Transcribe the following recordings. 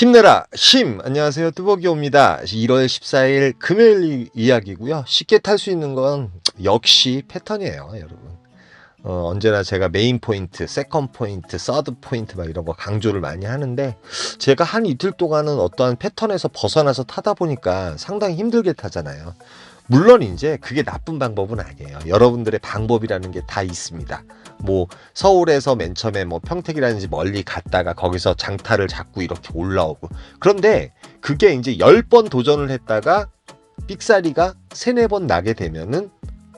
힘내라 힘. 안녕하세요, 뚜벅이옵니다. 1월 14일 금요일 이야기고요. 쉽게 탈 수 있는 건 역시 패턴이에요, 여러분. 언제나 제가 메인 포인트, 세컨 포인트, 서드 포인트 막 이런 거 강조를 많이 하는데, 제가 한 이틀 동안은 어떠한 패턴에서 벗어나서 타다 보니까 상당히 힘들게 타잖아요. 물론 이제 그게 나쁜 방법은 아니에요. 여러분들의 방법이라는 게 다 있습니다. 뭐 서울에서 맨 처음에 뭐 평택이라든지 멀리 갔다가 거기서 장타를 잡고 이렇게 올라오고, 그런데 그게 이제 10번 도전을 했다가 삑사리가 3-4번 나게 되면은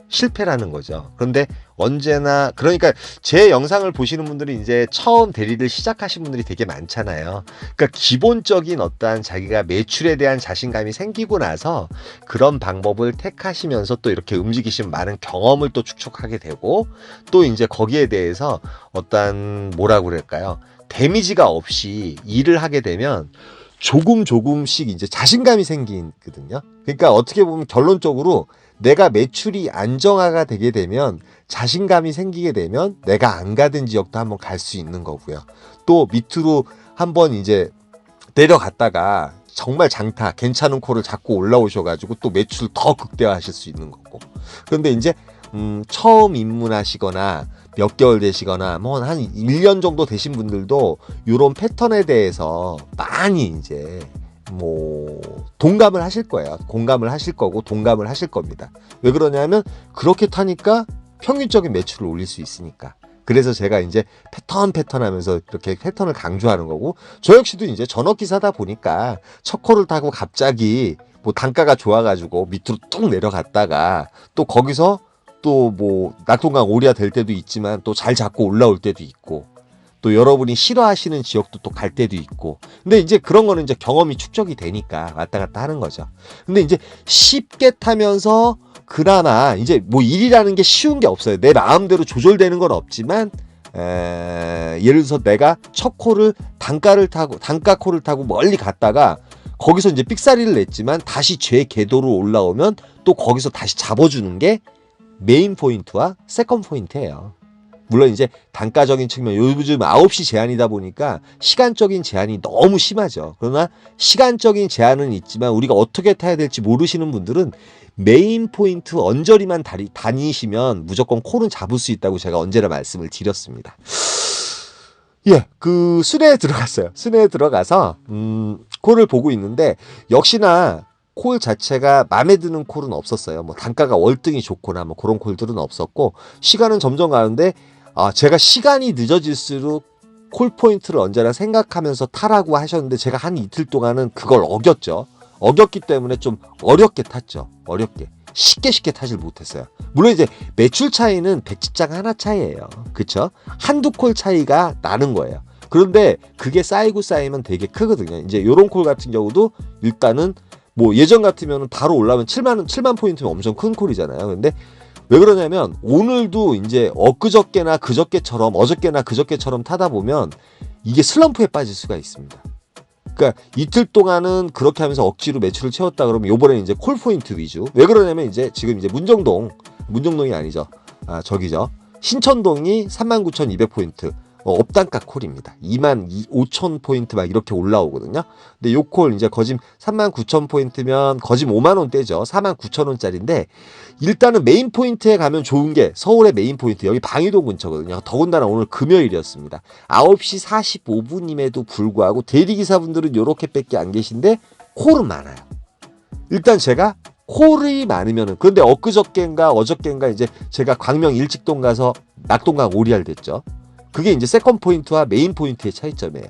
실패라는 거죠. 그런데 언제나, 그러니까 제 영상을 보시는 분들이 이제 처음 대리를 시작하신 분들이 되게 많잖아요. 그러니까 기본적인 어떠한 자기가 매출에 대한 자신감이 생기고 나서 그런 방법을 택하시면서 또 이렇게 움직이시면 많은 경험을 또 축적하게 되고, 또 이제 거기에 대해서 어떠한 뭐라고 그럴까요? 데미지가 없이 일을 하게 되면 조금씩 이제 자신감이 생기거든요. 그러니까 어떻게 보면 결론적으로 내가 매출이 안정화가 되게 되면, 자신감이 생기게 되면 내가 안 가던 지역도 한번 갈 수 있는 거고요. 또 밑으로 한번 이제 내려갔다가 정말 장타 괜찮은 콜을 잡고 올라오셔가지고 또 매출 더 극대화하실 수 있는 거고. 그런데 이제 처음 입문하시거나 몇 개월 되시거나 뭐 한 1년 정도 되신 분들도 이런 패턴에 대해서 많이 이제 뭐 동감을 하실 거예요. 공감을 하실 거고 동감을 하실 겁니다. 왜 그러냐면 그렇게 타니까 평균적인 매출을 올릴 수 있으니까. 그래서 제가 이제 패턴 하면서 이렇게 패턴을 강조하는 거고, 저 역시도 이제 전업기사다 보니까 첫 콜을 타고 갑자기 뭐 단가가 좋아가지고 밑으로 뚝 내려갔다가 또 거기서 또 뭐 낙동강 오리가 될 때도 있지만 또 잘 잡고 올라올 때도 있고, 또 여러분이 싫어하시는 지역도 또 갈 때도 있고. 근데 이제 그런 거는 이제 경험이 축적이 되니까 왔다 갔다 하는 거죠. 근데 이제 쉽게 타면서 그나마 이제 뭐 일이라는 게 쉬운 게 없어요. 내 마음대로 조절되는 건 없지만, 예를 들어서 내가 첫 콜을 단가 콜을 타고 멀리 갔다가 거기서 이제 삑사리를 냈지만 다시 제 궤도로 올라오면 또 거기서 다시 잡아주는 게 메인 포인트와 세컨 포인트예요. 물론 이제 단가적인 측면, 요즘 9시 제한이다 보니까 시간적인 제한이 너무 심하죠. 그러나 시간적인 제한은 있지만 우리가 어떻게 타야 될지 모르시는 분들은 메인 포인트 언저리만 다니시면 무조건 콜은 잡을 수 있다고 제가 언제나 말씀을 드렸습니다. 예, 그 순회에 들어갔어요. 순회에 들어가서 콜을 보고 있는데, 역시나 콜 자체가 마음에 드는 콜은 없었어요. 뭐 단가가 월등히 좋거나 뭐 그런 콜들은 없었고, 시간은 점점 가는데, 제가 시간이 늦어질수록 콜 포인트를 언제나 생각하면서 타라고 하셨는데, 제가 한 이틀 동안은 그걸 어겼죠. 어겼기 때문에 좀 어렵게 탔죠. 어렵게. 쉽게 타질 못했어요. 물론 이제 매출 차이는 백지장 하나 차이예요. 그쵸? 한두 콜 차이가 나는 거예요. 그런데 그게 쌓이면 되게 크거든요. 이제 요런 콜 같은 경우도 일단은 뭐 예전 같으면 바로 올라오면 7만 포인트면 엄청 큰 콜이잖아요. 근데 왜 그러냐면 오늘도 이제 엊그저께나 그저께처럼, 어저께나 그저께처럼 타다 보면 이게 슬럼프에 빠질 수가 있습니다. 그러니까 이틀 동안은 그렇게 하면서 억지로 매출을 채웠다 그러면 요번에는 이제 콜 포인트 위주. 왜 그러냐면 이제 지금 이제 문정동이 아니죠. 저기죠. 신천동이 39,200포인트. 업단가 콜입니다. 25,000포인트 막 이렇게 올라오거든요. 근데 요 콜 이제 거짐 39,000포인트면 거짐 5만원대죠. 49,000원짜리인데, 일단은 메인 포인트에 가면 좋은 게 서울의 메인 포인트, 여기 방이동 근처거든요. 더군다나 오늘 금요일이었습니다. 9시 45분임에도 불구하고 대리기사분들은 요렇게밖에 안 계신데 콜은 많아요. 일단 제가 콜이 많으면은, 그런데 엊그저께인가 어저께인가 이제 제가 광명 일직동 가서 낙동강 오리알 됐죠. 그게 이제 세컨 포인트와 메인 포인트의 차이점이에요.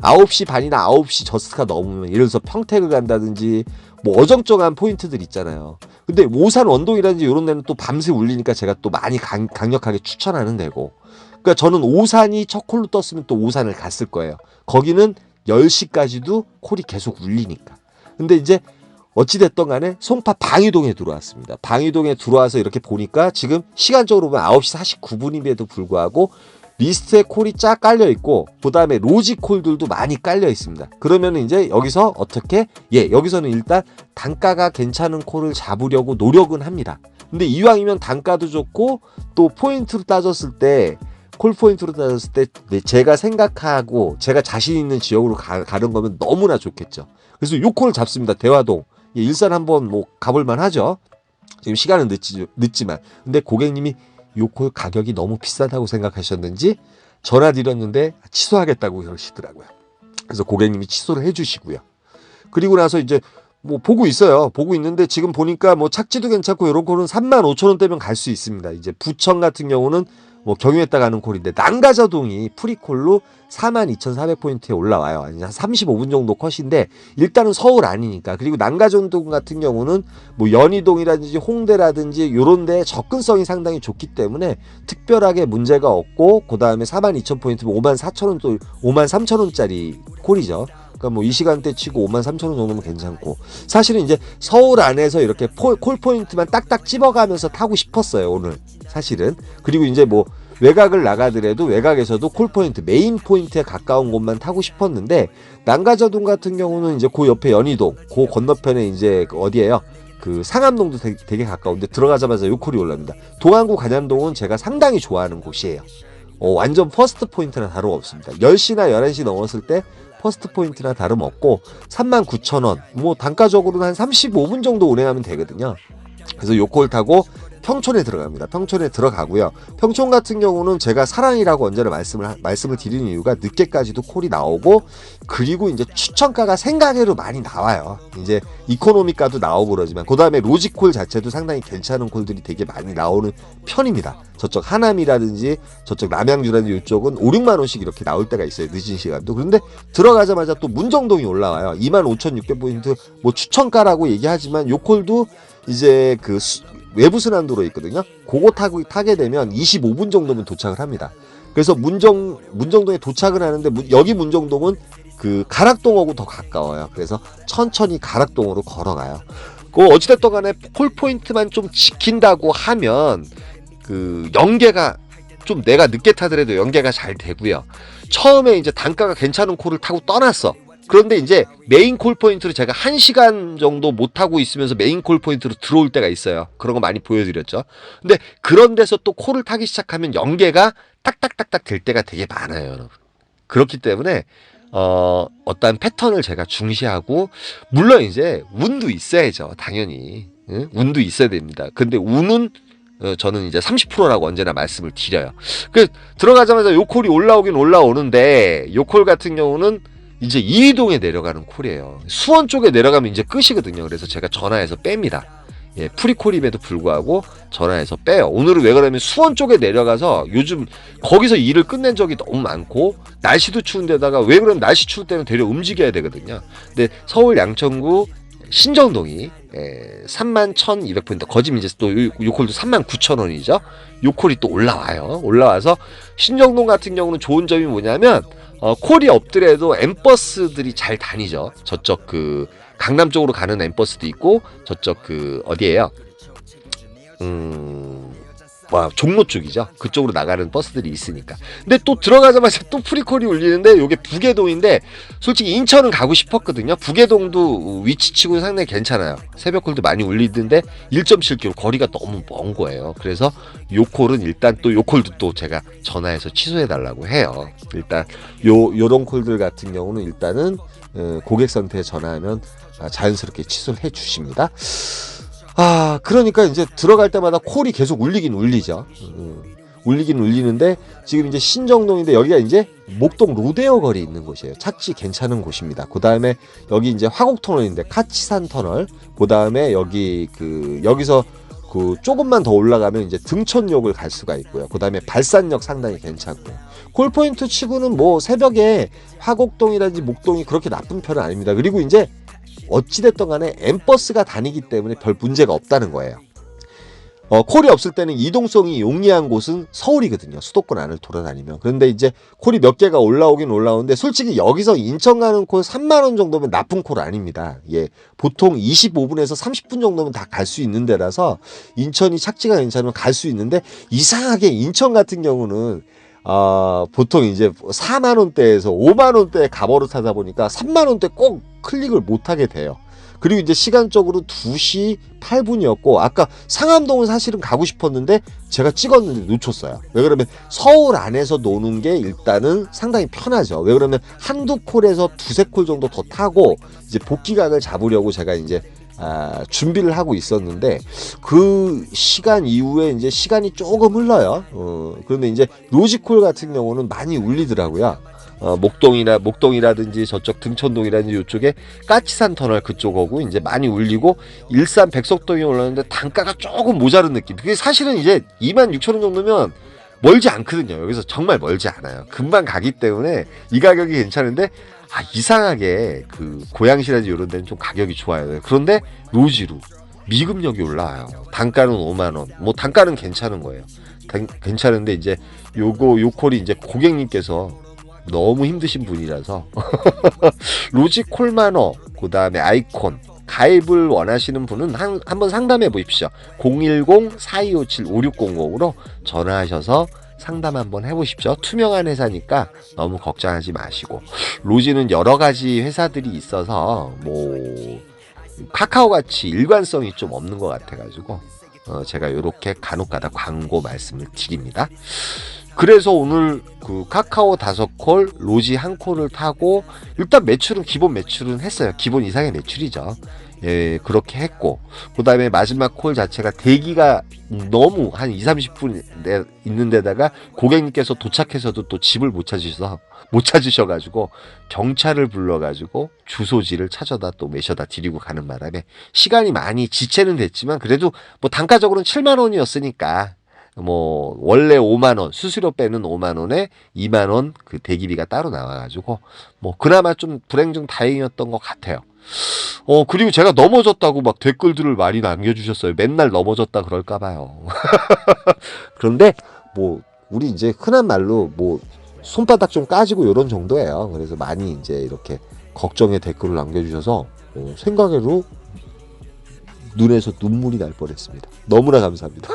9시 반이나 9시 저스트가 넘으면, 예를 들어서 평택을 간다든지 뭐 어정쩡한 포인트들 있잖아요. 근데 오산 원동이라든지 이런 데는 또 밤새 울리니까 제가 또 많이 강력하게 추천하는 데고. 그러니까 저는 오산이 첫 콜로 떴으면 또 오산을 갔을 거예요. 거기는 10시까지도 콜이 계속 울리니까. 근데 이제 어찌됐든 간에 송파 방이동에 들어왔습니다. 방이동에 들어와서 이렇게 보니까 지금 시간적으로 보면 9시 49분임에도 불구하고 리스트에 콜이 쫙 깔려 있고, 그 다음에 로지 콜들도 많이 깔려 있습니다. 그러면 이제 여기서 어떻게? 여기서는 일단 단가가 괜찮은 콜을 잡으려고 노력은 합니다. 근데 이왕이면 단가도 좋고 또 포인트로 따졌을 때 콜 포인트로 따졌을 때 제가 생각하고 제가 자신 있는 지역으로 가는 거면 너무나 좋겠죠. 그래서 요 콜 잡습니다. 대화동. 예, 일산 한번 뭐 가볼만 하죠. 지금 시간은 늦지만. 근데 고객님이 요 콜 가격이 너무 비싸다고 생각하셨는지 전화 드렸는데 취소하겠다고 그러시더라고요. 그래서 고객님이 취소를 해주시고요. 그리고 나서 이제 뭐 보고 있어요. 보고 있는데 지금 보니까 뭐 착지도 괜찮고 이런 콜은 35,000원대면 갈 수 있습니다. 이제 부천 같은 경우는 뭐 경유했다 가는 콜인데 난가자동이 프리콜로 42,400포인트에 올라와요. 한 35분 정도 컷인데 일단은 서울 아니니까. 그리고 난가자동 같은 경우는 뭐 연희동이라든지 홍대라든지 요런 데 접근성이 상당히 좋기 때문에 특별하게 문제가 없고 그다음에 42,000포인트면 54,000원 또 53,000원짜리 콜이죠. 그러니까 뭐 이 시간대 치고 53,000원 정도면 괜찮고 사실은 이제 서울 안에서 이렇게 콜 포인트만 딱딱 집어가면서 타고 싶었어요 오늘 사실은. 그리고 이제 뭐 외곽을 나가더라도 외곽에서도 콜 포인트 메인 포인트에 가까운 곳만 타고 싶었는데 난가자동 같은 경우는 이제 그 옆에 연희동 그 건너편에 이제 어디예요? 그 상암동도 되게 가까운데 들어가자마자 요 콜이 올라옵니다. 동안구 간양동은 제가 상당히 좋아하는 곳이에요. 완전 퍼스트 포인트나 다름없습니다. 10시나 11시 넘었을 때 퍼스트 포인트나 다름없고 39,000원 뭐 단가적으로는 한 35분 정도 운행하면 되거든요. 그래서 요 콜 타고 평촌에 들어갑니다. 평촌에 들어가고요. 평촌 같은 경우는 제가 사랑이라고 언제나 말씀을 드리는 이유가 늦게까지도 콜이 나오고 그리고 이제 추천가가 생각외로 많이 나와요. 이제 이코노미가도 나오고 그러지만 그 다음에 로지콜 자체도 상당히 괜찮은 콜들이 되게 많이 나오는 편입니다. 저쪽 하남이라든지 저쪽 남양주라든지 이쪽은 5, 6만 원씩 이렇게 나올 때가 있어요. 늦은 시간도. 그런데 들어가자마자 또 문정동이 올라와요. 25,600포인트 뭐 추천가라고 얘기하지만 요 콜도 이제 그 외부 순환도로 있거든요. 그거 타게 되면 25분 정도면 도착을 합니다. 그래서 문정동에 도착을 하는데 여기 문정동은 그 가락동하고 더 가까워요. 그래서 천천히 가락동으로 걸어가요. 그 어찌됐든 간에 콜 포인트만 좀 지킨다고 하면 그 연계가 좀 내가 늦게 타더라도 연계가 잘 되고요. 처음에 이제 단가가 괜찮은 콜을 타고 떠났어. 그런데 이제 메인 콜 포인트로 제가 1시간 정도 못 타고 있으면서 메인 콜 포인트로 들어올 때가 있어요. 그런 거 많이 보여드렸죠. 근데 그런 데서 또 콜을 타기 시작하면 연계가 딱딱딱딱 될 때가 되게 많아요, 여러분. 그렇기 때문에 어떠한 패턴을 제가 중시하고 물론 이제 운도 있어야죠, 당연히. 응? 운도 있어야 됩니다. 근데 운은 저는 이제 30%라고 언제나 말씀을 드려요. 그 들어가자마자 요 콜이 올라오긴 올라오는데 요 콜 같은 경우는 이제 이동에 내려가는 콜이에요. 수원 쪽에 내려가면 이제 끝이거든요. 그래서 제가 전화해서 뺍니다. 예, 프리콜임에도 불구하고 전화해서 빼요. 오늘은 왜 그러냐면 수원 쪽에 내려가서 요즘 거기서 일을 끝낸 적이 너무 많고 날씨도 추운데다가 왜 그러면 날씨 추울 때는 되려 움직여야 되거든요. 근데 서울 양천구 신정동이 31,200포인트 거짓 이제 또 요 콜도 39,000원이죠. 요 콜이 또 올라와요. 올라와서 신정동 같은 경우는 좋은 점이 뭐냐면 콜이 없더라도 엠버스들이 잘 다니죠. 저쪽 그 강남 쪽으로 가는 엠버스도 있고 저쪽 그 어디예요? 종로 쪽이죠. 그쪽으로 나가는 버스들이 있으니까. 근데 또 들어가자마자 또 프리콜이 울리는데 요게 부계동인데 솔직히 인천은 가고 싶었거든요. 부계동도 위치치고는 상당히 괜찮아요. 새벽콜도 많이 울리던데 1.7km 거리가 너무 먼 거예요. 그래서 요 콜은 일단 또 요 콜도 또 제가 전화해서 취소해달라고 해요. 일단 요런 콜들 같은 경우는 일단은 고객센터에 전화하면 자연스럽게 취소를 해 주십니다. 그러니까 이제 들어갈 때마다 콜이 계속 울리긴 울리죠. 울리긴 울리는데 지금 이제 신정동인데 여기가 이제 목동 로데오 거리 있는 곳이에요. 착지 괜찮은 곳입니다. 그 다음에 여기 이제 화곡터널인데 카치산 터널. 그 다음에 여기서 그 조금만 더 올라가면 이제 등촌역을 갈 수가 있고요. 그 다음에 발산역 상당히 괜찮고. 콜포인트 치고는 뭐 새벽에 화곡동이라든지 목동이 그렇게 나쁜 편은 아닙니다. 그리고 이제 어찌됐든 간에 엠버스가 다니기 때문에 별 문제가 없다는 거예요. 콜이 없을 때는 이동성이 용이한 곳은 서울이거든요. 수도권 안을 돌아다니면. 그런데 이제 콜이 몇 개가 올라오긴 올라오는데 솔직히 여기서 인천 가는 콜 3만원 정도면 나쁜 콜 아닙니다. 예, 보통 25분에서 30분 정도면 다 갈 수 있는 데라서 인천이 착지가 괜찮으면 갈 수 있는데 이상하게 인천 같은 경우는 보통 이제 4만원대에서 5만원대에 가버릇 하다 보니까 3만원대 꼭 클릭을 못하게 돼요. 그리고 이제 시간적으로 2시 8분이었고 아까 상암동은 사실은 가고 싶었는데 제가 찍었는데 놓쳤어요. 왜 그러면 서울 안에서 노는 게 일단은 상당히 편하죠. 왜 그러면 한두 콜에서 두세 콜 정도 더 타고 이제 복귀각을 잡으려고 제가 이제 준비를 하고 있었는데 그 시간 이후에 이제 시간이 조금 흘러요. 그런데 이제 로지콜 같은 경우는 많이 울리더라고요. 목동이라든지 저쪽 등촌동이라든지 이쪽에 까치산 터널 그쪽하고 이제 많이 울리고 일산 백석동이 올랐는데 단가가 조금 모자른 느낌. 그게 사실은 이제 26,000원 정도면 멀지 않거든요. 여기서 정말 멀지 않아요. 금방 가기 때문에 이 가격이 괜찮은데 이상하게 그 고양시라든지 이런 데는 좀 가격이 좋아요. 그런데 로지로 미금역이 올라와요. 단가는 5만 원. 뭐 단가는 괜찮은 거예요. 괜찮은데 이제 요 콜이 이제 고객님께서 너무 힘드신 분이라서 로지콜 만호 그 다음에 아이콘 가입을 원하시는 분은 한번 상담해 보십시오. 010-4257-5600으로 전화하셔서 상담 한번 해보십시오. 투명한 회사니까 너무 걱정하지 마시고 로지는 여러 가지 회사들이 있어서 뭐 카카오 같이 일관성이 좀 없는 것 같아가지고 제가 이렇게 간혹가다 광고 말씀을 드립니다. 그래서 오늘 그 카카오 5콜, 로지 1콜을 타고 일단 매출은 기본 매출은 했어요. 기본 이상의 매출이죠. 예, 그렇게 했고 그 다음에 마지막 콜 자체가 대기가 너무 한 20-30분 있는 데다가 고객님께서 도착해서도 또 집을 못 찾으셔가지고 경찰을 불러가지고 주소지를 찾아다 또 매셔다 드리고 가는 바람에 시간이 많이 지체는 됐지만 그래도 뭐 단가적으로는 7만 원이었으니까 뭐 원래 5만 원 수수료 빼는 5만 원에 2만 원 그 대기비가 따로 나와가지고 뭐 그나마 좀 불행 중 다행이었던 것 같아요. 그리고 제가 넘어졌다고 막 댓글들을 많이 남겨주셨어요. 맨날 넘어졌다 그럴까봐요. 그런데 뭐 우리 이제 흔한 말로 뭐 손바닥 좀 까지고 이런 정도예요. 그래서 많이 이제 이렇게 걱정의 댓글을 남겨주셔서 생각외로 눈에서 눈물이 날 뻔했습니다. 너무나 감사합니다.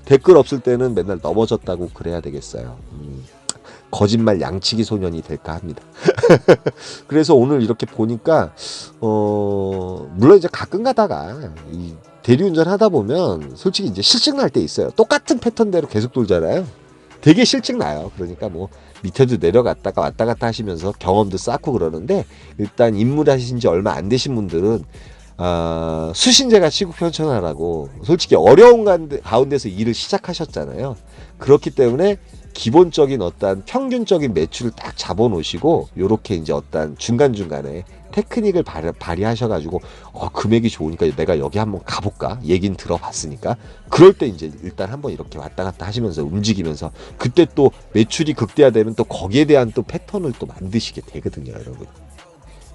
댓글 없을 때는 맨날 넘어졌다고 그래야 되겠어요. 거짓말 양치기 소년이 될까 합니다. 그래서 오늘 이렇게 보니까 물론 이제 가끔 가다가 이 대리운전 하다 보면 솔직히 이제 실증 날 때 있어요. 똑같은 패턴대로 계속 돌잖아요. 되게 실증 나요. 그러니까 뭐 밑에도 내려갔다가 왔다 갔다 하시면서 경험도 쌓고 그러는데 일단 입문하신 지 얼마 안 되신 분들은 수신제가 시국편천하라고 솔직히 어려운 가운데서 일을 시작하셨잖아요. 그렇기 때문에 기본적인 어떤 평균적인 매출을 딱 잡아놓으시고 요렇게 이제 어떤 중간중간에 테크닉을 발휘하셔가지고 금액이 좋으니까 내가 여기 한번 가볼까 얘긴 들어봤으니까 그럴 때 이제 일단 한번 이렇게 왔다 갔다 하시면서 움직이면서 그때 또 매출이 극대화되면 또 거기에 대한 또 패턴을 또 만드시게 되거든요, 여러분.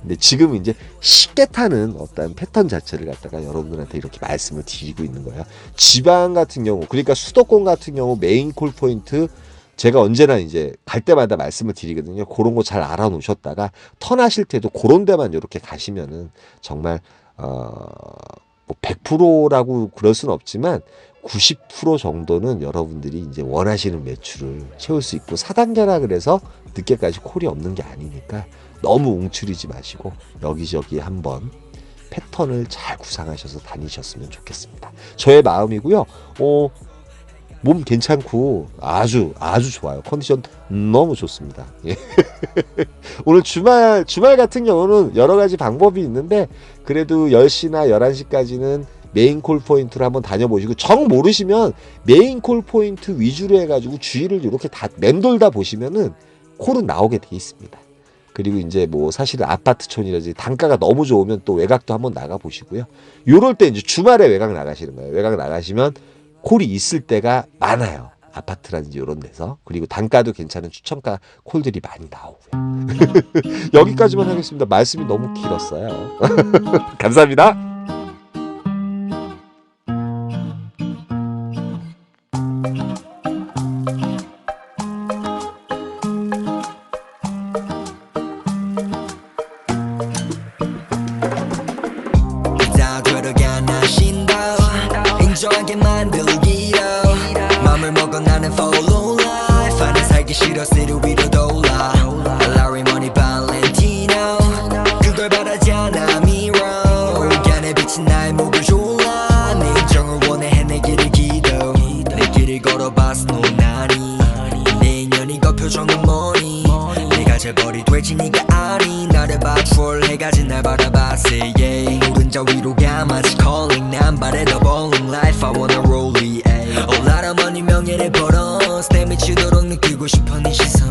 근데 지금 이제 쉽게 타는 어떤 패턴 자체를 갖다가 여러분들한테 이렇게 말씀을 드리고 있는 거예요. 지방 같은 경우, 그러니까 수도권 같은 경우 메인 콜 포인트 제가 언제나 이제 갈 때마다 말씀을 드리거든요. 그런 거 잘 알아놓으셨다가 턴하실 때도 그런 데만 이렇게 가시면은 정말 뭐 100%라고 그럴 수는 없지만 90% 정도는 여러분들이 이제 원하시는 매출을 채울 수 있고 4단계라 그래서 늦게까지 콜이 없는 게 아니니까 너무 웅츠리지 마시고 여기저기 한번 패턴을 잘 구상하셔서 다니셨으면 좋겠습니다. 저의 마음이고요. 몸 괜찮고 아주 좋아요. 컨디션 너무 좋습니다. 예. 오늘 주말 같은 경우는 여러 가지 방법이 있는데 그래도 10시나 11시까지는 메인 콜 포인트를 한번 다녀보시고 정 모르시면 메인 콜 포인트 위주로 해가지고 주위를 이렇게 다 맴돌다 보시면은 콜은 나오게 돼 있습니다. 그리고 이제 뭐 사실은 아파트촌이라든지 단가가 너무 좋으면 또 외곽도 한번 나가 보시고요. 요럴 때 이제 주말에 외곽 나가시는 거예요. 외곽 나가시면 콜이 있을 때가 많아요. 아파트라든지 이런 데서. 그리고 단가도 괜찮은 추천가 콜들이 많이 나오고요. 여기까지만 하겠습니다. 말씀이 너무 길었어요. 감사합니다. 인정하게 만들기로 맘을 먹어 나는 follow life 아니 살기 싫어 city 위로 돌아 Larry Money Valentino 그걸 바라지 않아 mirror 그림자 위로 가마치 calling 난 바래 더 bowling life I wanna roll it 올라라머니 명예를 벌어 스텝 미치도록 느끼고 싶어 네 시선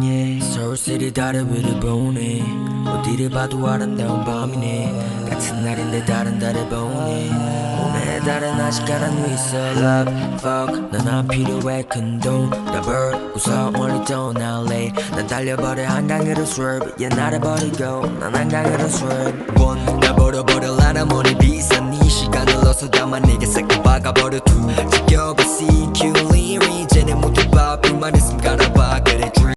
yeah. 서울시리 다리 위를 보니 어디를 봐도 아름다운 밤이네 같은 날인데 다른 달을 보니 오늘 달은 아직 가란 위 있어 love fuck 넌 안 필요해 큰돈 더블 웃어 멀리 떠날래 난 달려버려 한강으로 swerve yeah 나를 버리고 난 한강으로 swerve 날 버려버려라나 머리 비싼 네 시간을 넣어서 담아 내게 새끼 박아버려 two 지켜봐 CQ 리리 이제는 못해봐 불만 있음 갈아봐